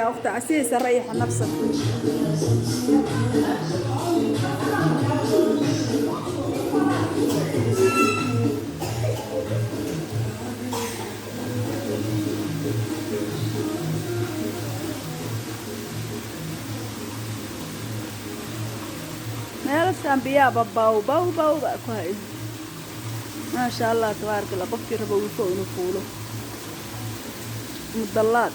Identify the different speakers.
Speaker 1: يا أختي عسيسة ريح نفسك. meelashaan biyaha baw baa ku hay maasha allah tabaaraka allah qofkii rabo wuu inuu fuulo mudalaad